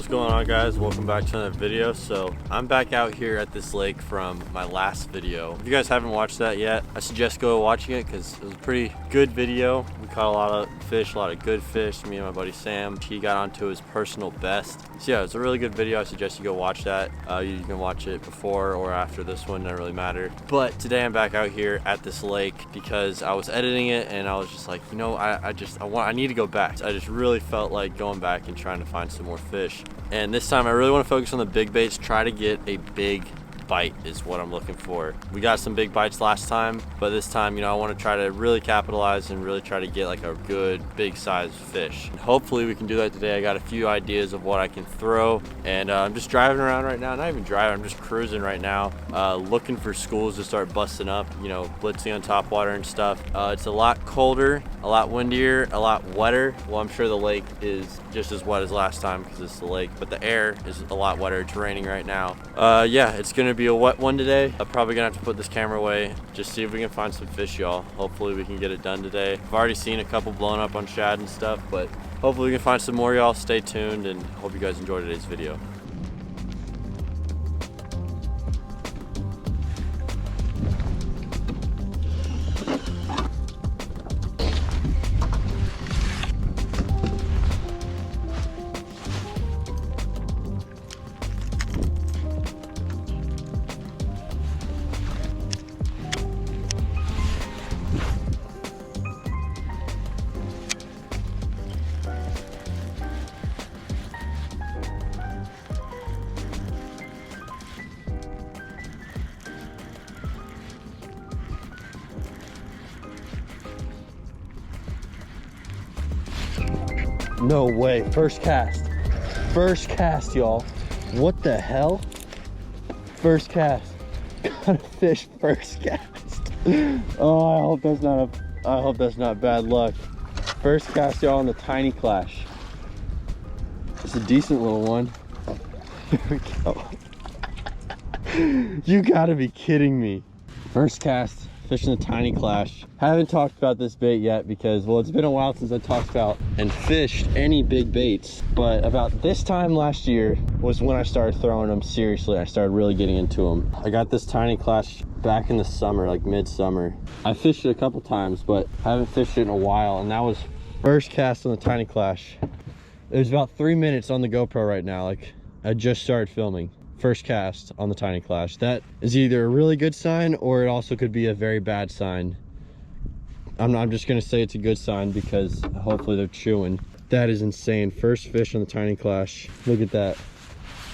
going on, guys? Welcome back to another video. So I'm back out here at this lake from my last video. If you guys haven't watched that yet, I suggest go watching it because it was a pretty good video. We caught a lot of fish, a lot of good fish. Me and my buddy Sam, he got onto his personal best. So yeah, it's a really good video. I suggest you go watch that. You can watch it before or after this one, doesn't really matter. But today I'm back out here at this lake because I was editing it and I was just like, you know, I need to go back. I just really felt like going back and trying to find some more fish. And this time I really want to focus on the big baits, try to get a big bite is what I'm looking for. We got some big bites last time, but this time, you know, I want to try to really capitalize and really try to get like a good big size fish. And hopefully we can do that today. I got a few ideas of what I can throw, and I'm just driving around right now. Not even driving, I'm just cruising right now, looking for schools to start busting up, you know, blitzing on top water and stuff. It's a lot colder, a lot windier, a lot wetter. Well, I'm sure the lake is just as wet as last time because it's the lake, but the air is a lot wetter. It's raining right now. Yeah, it's gonna be a wet one today. I'm probably gonna have to put this camera away, just see if we can find some fish, y'all. Hopefully we can get it done today. I've already seen a couple blowing up on shad and stuff, but hopefully we can find some more, y'all. Stay tuned and hope you guys enjoy today's video. No way, first cast, y'all. What the hell? First cast, got a fish first cast. Oh, I hope that's not bad luck. First cast, y'all, on the tiny Klash. It's a decent little one. Here we go. You gotta be kidding me. First cast, fishing the tiny Klash. Haven't talked about this bait yet because, well, it's been a while since I talked about and fished any big baits, but about this time last year was when I started throwing them seriously. I started really getting into them. I got this tiny Klash back in the summer, like midsummer. I fished it a couple times, but I haven't fished it in a while, and that was first cast on the tiny Klash. There's about 3 minutes on the GoPro right now. Like, I just started filming. First cast on the tiny Klash. That is either a really good sign or it also could be a very bad sign. I'm just gonna say it's a good sign because hopefully they're chewing. That is insane. First fish on the tiny Klash. Look at that.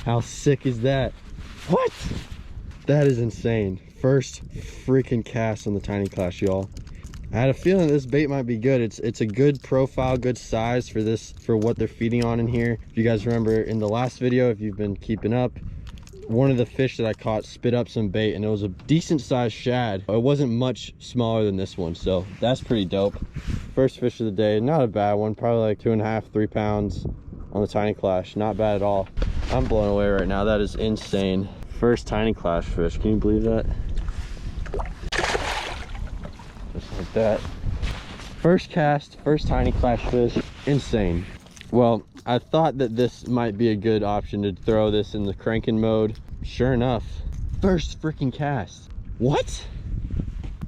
How sick is that? What? That is insane. First freaking cast on the tiny Klash, y'all. I had a feeling this bait might be good. It's a good profile, good size for what they're feeding on in here. If you guys remember in the last video, if you've been keeping up, one of the fish that I caught spit up some bait and it was a decent sized shad. It wasn't much smaller than this one, so that's pretty dope. First fish of the day, not a bad one, probably like 2.5 3 pounds on the tiny Klash. Not bad at all. I'm blown away right now. That is insane. First tiny Klash fish, can you believe that? Just like that. First cast, first tiny Klash fish. Insane. Well, I thought that this might be a good option to throw this in the cranking mode. Sure enough, first freaking cast. What?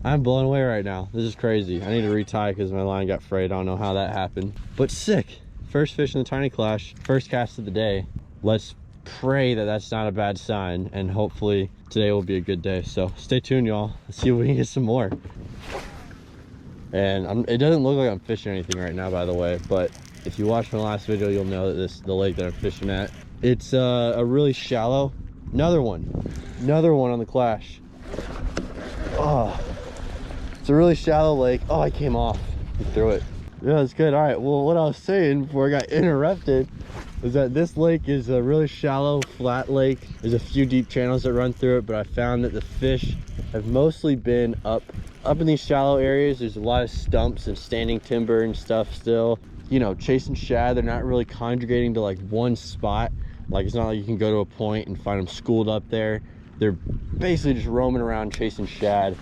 I'm blown away right now. This is crazy. I need to retie because my line got frayed. I don't know how that happened, but sick. First fish in the tiny Klash, first cast of the day. Let's pray that that's not a bad sign, and hopefully today will be a good day. So stay tuned, y'all. Let's see if we can get some more. And it doesn't look like I'm fishing anything right now, by the way, but if you watched my last video, you'll know that the lake that I'm fishing at, it's a really shallow. Another one on the Klash. Oh, it's a really shallow lake. Oh, I came off and threw it. Yeah, it's good. All right, well, what I was saying before I got interrupted is that this lake is a really shallow, flat lake. There's a few deep channels that run through it, but I found that the fish have mostly been up in these shallow areas. There's a lot of stumps and standing timber and stuff still. You know, chasing shad, they're not really congregating to like one spot. Like, it's not like you can go to a point and find them schooled up there. They're basically just roaming around chasing shad.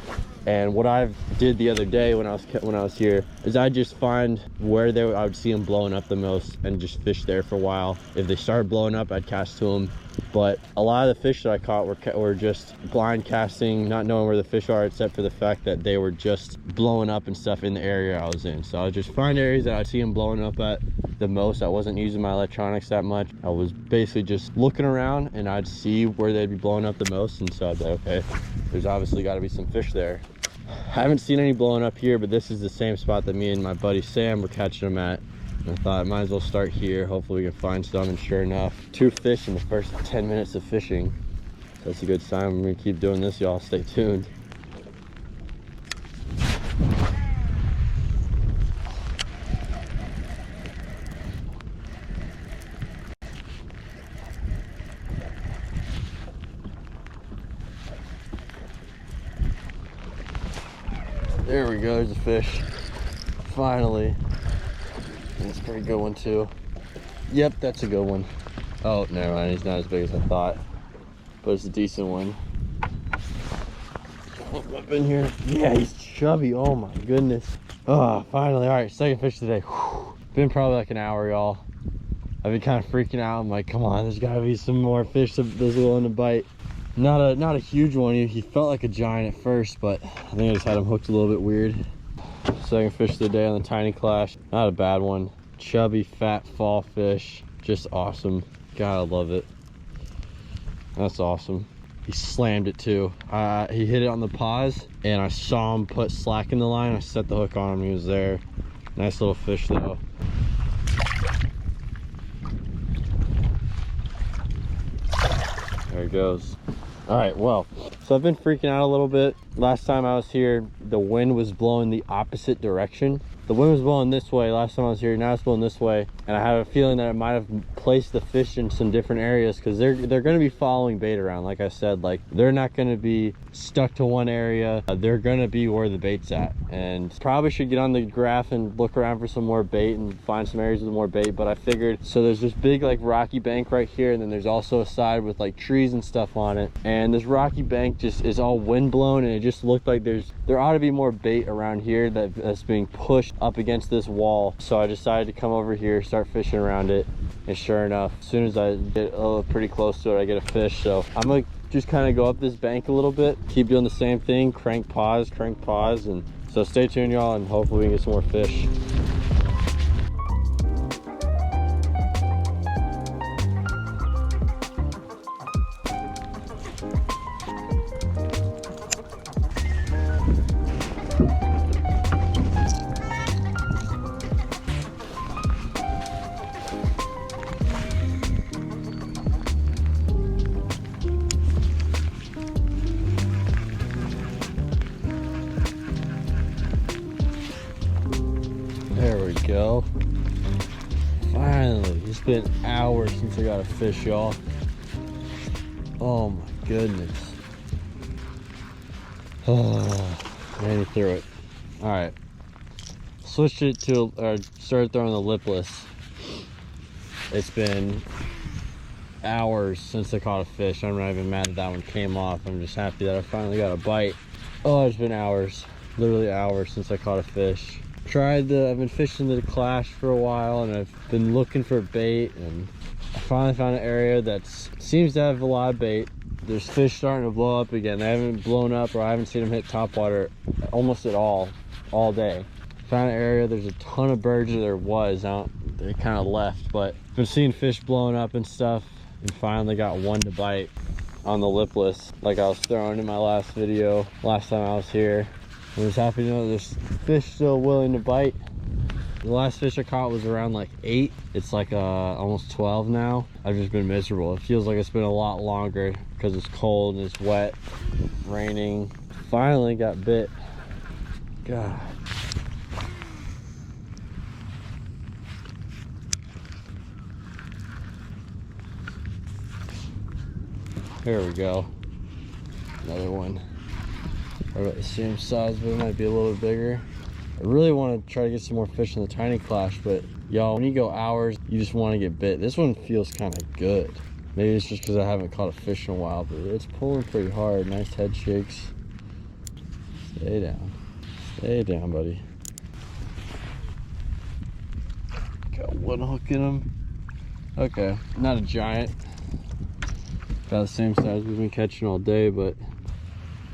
And what I did the other day when I was here is I just find where I would see them blowing up the most and just fish there for a while. If they started blowing up, I'd cast to them. But a lot of the fish that I caught were just blind casting, not knowing where the fish are, except for the fact that they were just blowing up and stuff in the area I was in. So I would just find areas that I'd see them blowing up at the most. I wasn't using my electronics that much. I was basically just looking around and I'd see where they'd be blowing up the most. And so I'd be like, okay, there's obviously got to be some fish there. I haven't seen any blowing up here, but this is the same spot that me and my buddy Sam were catching them at. And I thought I might as well start here. Hopefully we can find some, and sure enough, 2 fish in the first 10 minutes of fishing. So that's a good sign. I'm gonna keep doing this, y'all. Stay tuned. There we go, there's a fish. Finally. And it's a pretty good one too. Yep, that's a good one. Oh, never mind, he's not as big as I thought. But it's a decent one. Up in here. Yeah, he's chubby, oh my goodness. Oh, finally, all right, second fish today. Whew. Been probably like an hour, y'all. I've been kind of freaking out. I'm like, come on, there's gotta be some more fish that's willing to bite. Not a huge one. He felt like a giant at first, but I think I just had him hooked a little bit weird. Second fish of the day on the tiny Klash. Not a bad one. Chubby, fat fall fish. Just awesome. God, I love it. That's awesome. He slammed it too. He hit it on the pause, and I saw him put slack in the line. I set the hook on him. He was there. Nice little fish though. There he goes. All right, well, so I've been freaking out a little bit. Last time I was here, the wind was blowing the opposite direction. The wind was blowing this way last time I was here, now it's blowing this way. And I have a feeling that it might have placed the fish in some different areas, because they're gonna be following bait around. Like I said, like they're not gonna be stuck to one area. They're gonna be where the bait's at. And probably should get on the graph and look around for some more bait and find some areas with more bait. But I figured, so there's this big like rocky bank right here, and then there's also a side with like trees and stuff on it. And this rocky bank just is all wind blown, and it just looked like there ought to be more bait around here that's being pushed up against this wall. So I decided to come over here, start fishing around it, and sure enough, as soon as I get pretty close to it, I get a fish. So I'm gonna just kind of go up this bank a little bit, keep doing the same thing, crank pause, and so stay tuned, y'all, and hopefully we can get some more fish. There we go. Finally, it's been hours since I got a fish, y'all. Oh my goodness. Oh, made it through it. All right, switched it to, or started throwing the lipless. It's been hours since I caught a fish. I'm not even mad that one came off. I'm just happy that I finally got a bite. Oh, it's been hours, literally hours since I caught a fish. I've been fishing the Klash for a while, and I've been looking for bait, and I finally found an area that seems to have a lot of bait. There's fish starting to blow up again. They haven't blown up, or I haven't seen them hit top water almost at all day. Found an area, there's a ton of birds, or there was. They kind of left, but I've been seeing fish blowing up and stuff, and finally got one to bite on the lipless, like I was throwing in my last video last time I was here. I was happy to know there's fish still willing to bite. The last fish I caught was around like 8. It's like almost 12 now. I've just been miserable. It feels like it's been a lot longer because it's cold and it's wet, raining. Finally got bit. God. Here we go. Another one. About the same size, but it might be a little bit bigger. I really want to try to get some more fish in the tiny Klash, but y'all, when you go hours, you just want to get bit. This one feels kind of good. Maybe it's just because I haven't caught a fish in a while, but it's pulling pretty hard. Nice head shakes. Stay down. Stay down, buddy. Got one hook in him. Okay, not a giant. About the same size we've been catching all day, but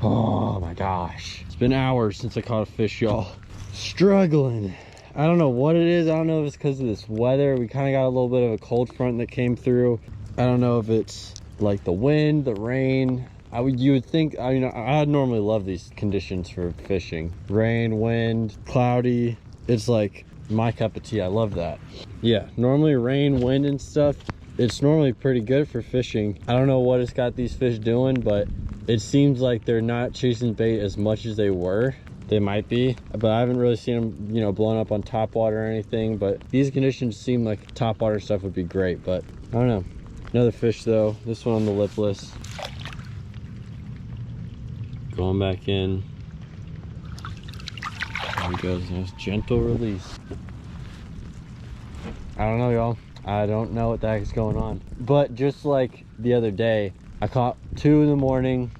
oh my gosh. It's been hours since I caught a fish, y'all. Struggling. I don't know what it is. I don't know if it's because of this weather. We kind of got a little bit of a cold front that came through. I don't know if it's like the wind, the rain. You would think, I normally love these conditions for fishing. Rain, wind, cloudy. It's like my cup of tea. I love that. Yeah, normally rain, wind and stuff, it's normally pretty good for fishing. I don't know what it's got these fish doing, but it seems like they're not chasing bait as much as they were. They might be, but I haven't really seen them, blowing up on top water or anything. But these conditions seem like top water stuff would be great, but I don't know. Another fish though, this one on the lipless. Going back in. There he goes, nice gentle release. I don't know, y'all. I don't know what the heck is going on. But just like the other day, I caught 2 in the morning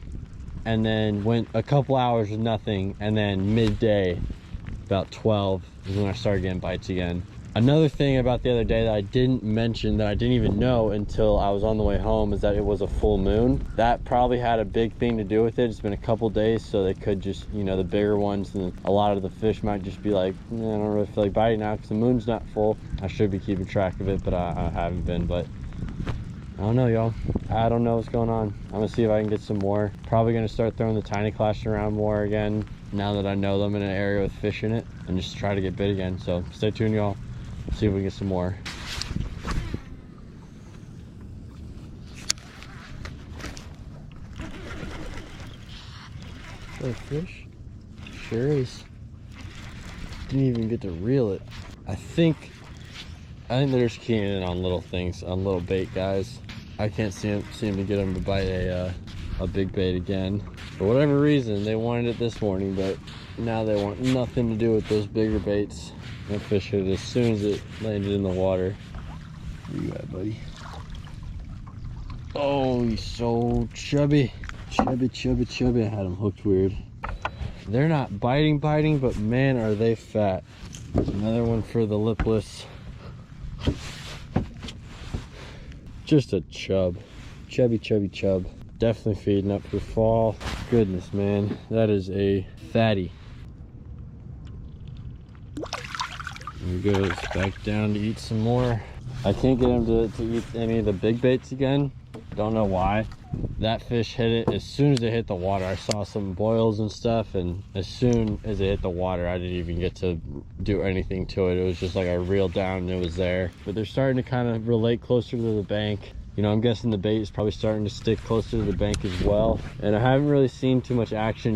and then went a couple hours with nothing, and then midday, about 12, is when I started getting bites again. Another thing about the other day that I didn't mention, that I didn't even know until I was on the way home, is that it was a full moon. That probably had a big thing to do with it. It's been a couple days, so they could just, the bigger ones, and a lot of the fish might just be like, I don't really feel like biting now because the moon's not full. I should be keeping track of it, but I haven't been. But I don't know, y'all. I don't know what's going on. I'm gonna see if I can get some more. Probably gonna start throwing the tiny Klash around more again now that I know them in an area with fish in it, and just try to get bit again. So stay tuned, y'all. See if we can get some more. Is that a fish? Sure is. Didn't even get to reel it. I think they're just keying in on little things, on little bait, guys. I can't seem to get them to bite a big bait again. For whatever reason, they wanted it this morning, but now they want nothing to do with those bigger baits. I fished it as soon as it landed in the water. Where you at, buddy? Oh, he's so chubby. Chubby, chubby, chubby. I had him hooked weird. They're not biting, but man, are they fat. Another one for the lipless. Just a chub. Chubby, chubby chub. Definitely feeding up for fall. Goodness, man. That is a fatty. There he goes back down to eat some more. I can't get him to eat any of the big baits again. Don't know why. That fish hit it as soon as it hit the water. I saw some boils and stuff, and as soon as it hit the water, I didn't even get to do anything to it. It was just like I reeled down and it was there. But they're starting to kind of relate closer to the bank. I'm guessing the bait is probably starting to stick closer to the bank as well. And I haven't really seen too much action,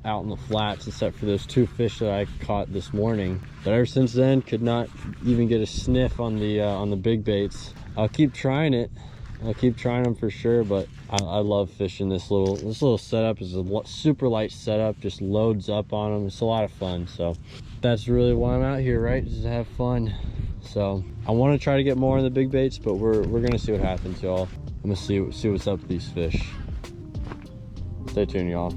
out in the flats, except for those 2 fish that I caught this morning. But ever since then, could not even get a sniff on the big baits. I'll keep trying it. I'll keep trying them for sure, but I love fishing this little setup. Is a super light setup, just loads up on them. It's a lot of fun. So that's really why I'm out here, right? Just to have fun. So I want to try to get more on the big baits, but we're gonna see what happens, y'all. I'm gonna see what's up with these fish. Stay tuned, y'all.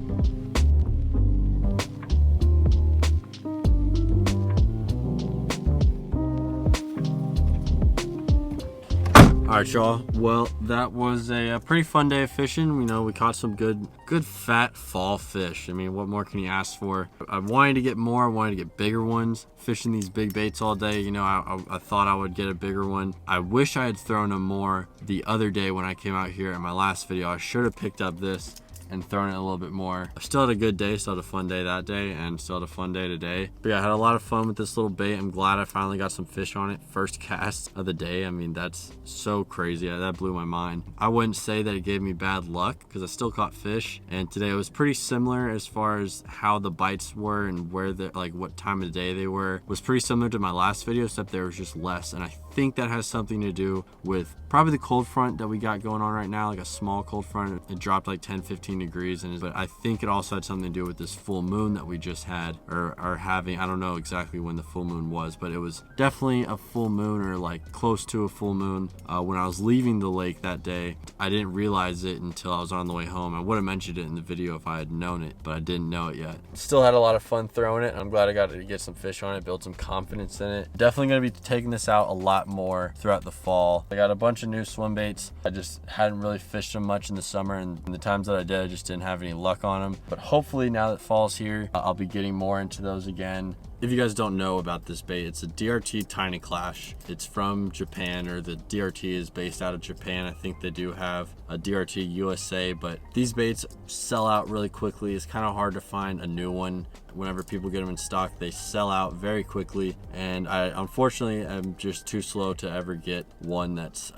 All right, y'all. Well, that was a pretty fun day of fishing. We caught some good fat fall fish. I mean, what more can you ask for? I wanted to get more. I wanted to get bigger ones. Fishing these big baits all day, I thought I would get a bigger one. I wish I had thrown them more the other day when I came out here in my last video. I should have picked up this and thrown it a little bit more. I still had a good day, still had a fun day that day, and still had a fun day today. But yeah, I had a lot of fun with this little bait. I'm glad I finally got some fish on it. First cast of the day. I mean, that's so crazy. That blew my mind. I wouldn't say that it gave me bad luck because I still caught fish, and today it was pretty similar as far as how the bites were and where what time of the day they were. It was pretty similar to my last video, except there was just less, and I think that has something to do with probably the cold front that we got going on right now, like a small cold front. It dropped like 10-15 degrees, but I think it also had something to do with this full moon that we just had, or are having. I don't know exactly when the full moon was, but it was definitely a full moon, or like close to a full moon. When I was leaving the lake that day, I didn't realize it until I was on the way home. I would have mentioned it in the video if I had known it, but I didn't know it yet. Still had a lot of fun throwing it. I'm glad I got to get some fish on it, build some confidence in it. Definitely going to be taking this out a lot more throughout the fall. I got a bunch of new swim baits. I just hadn't really fished them much in the summer, and the times that I did, I just didn't have any luck on them. But hopefully now that fall's here, I'll be getting more into those again. If you guys don't know about this bait, it's a DRT Tiny Klash. It's from Japan, or the DRT is based out of Japan. I think they do have a DRT USA, but these baits sell out really quickly. It's kind of hard to find a new one. Whenever people get them in stock, they sell out very quickly, and I unfortunately am just too slow to ever get one that's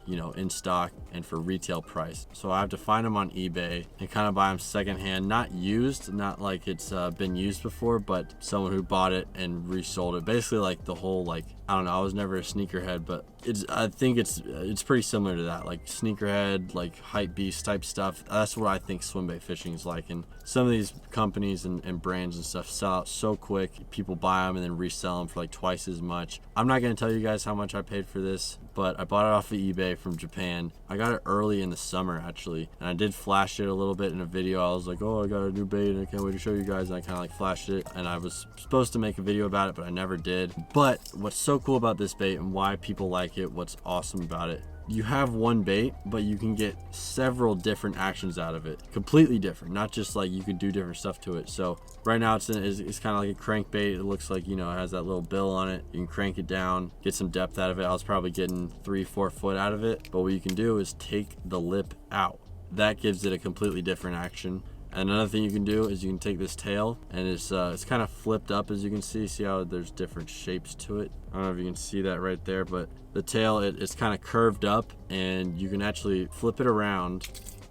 in stock and for retail price. So I have to find them on eBay and kind of buy them secondhand, not used, not like it's been used before, but someone who bought it and resold it. Basically like the whole, like, I don't know, I was never a sneakerhead, but I think it's pretty similar to that, like sneakerhead, like hype beast type stuff. That's what I think swimbait fishing is like. And some of these companies and brands and stuff sell out so quick. People buy them and then resell them for like twice as much. I'm not going to tell you guys how much I paid for this, but I bought it off of eBay from Japan. I got it early in the summer actually, and I did flash it a little bit in a video. I was like, oh, I got a new bait and I can't wait to show you guys, and I kind of like flashed it, and I was supposed to make a video about it, but I never did. But what's so cool about this bait and why people like it, what's awesome about it, you have one bait, but you can get several different actions out of it, completely different, not just like you could do different stuff to it. So right now it's kind of like a crankbait. It looks like, it has that little bill on it. You can crank it down, get some depth out of it. I was probably getting 3-4 foot out of it, but what you can do is take the lip out. That gives it a completely different action. And another thing you can do is you can take this tail, and it's kind of flipped up, as you can see how there's different shapes to it. I don't know if you can see that right there, but the tail, it's kind of curved up, and you can actually flip it around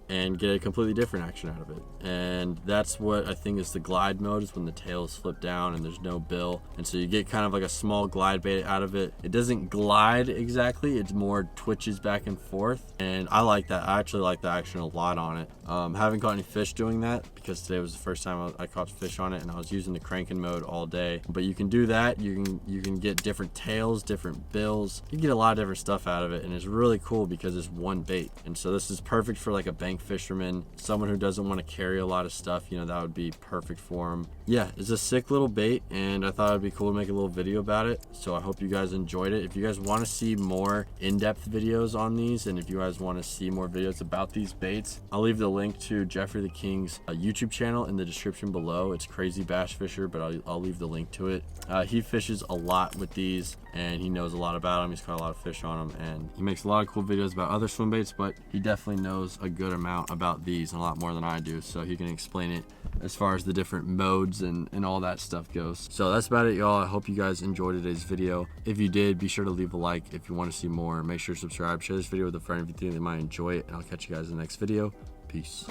and get a completely different action out of it. And that's what I think is the glide mode, is when the tail is flipped down and there's no bill, and so you get kind of like a small glide bait out of it. It doesn't glide exactly, it's more twitches back and forth, and I like that. I actually like the action a lot on it. Haven't caught any fish doing that, because today was the first time I caught fish on it, and I was using the cranking mode all day. But you can do that. You can get different tails, different bills. You can get a lot of different stuff out of it, and it's really cool because it's one bait. And so this is perfect for like a bank fisherman, someone who doesn't want to carry a lot of stuff. That would be perfect for them. Yeah, it's a sick little bait, and I thought it'd be cool to make a little video about it. So I hope you guys enjoyed it. If you guys want to see more in-depth videos on these, and if you guys want to see more videos about these baits, I'll leave the link to Jeffrey the King's YouTube channel in the description below. It's Crazy Bass Fisher, but I'll leave the link to it. He fishes a lot with these, and he knows a lot about them. He's caught a lot of fish on them, and he makes a lot of cool videos about other swim baits, but he definitely knows a good amount about these, and a lot more than I do, so he can explain it as far as the different modes and all that stuff goes. So that's about it, y'all. I hope you guys enjoyed today's video. If you did, be sure to leave a like. If you want to see more, make sure to subscribe, share this video with a friend if you think they might enjoy it, and I'll catch you guys in the next video. Peace.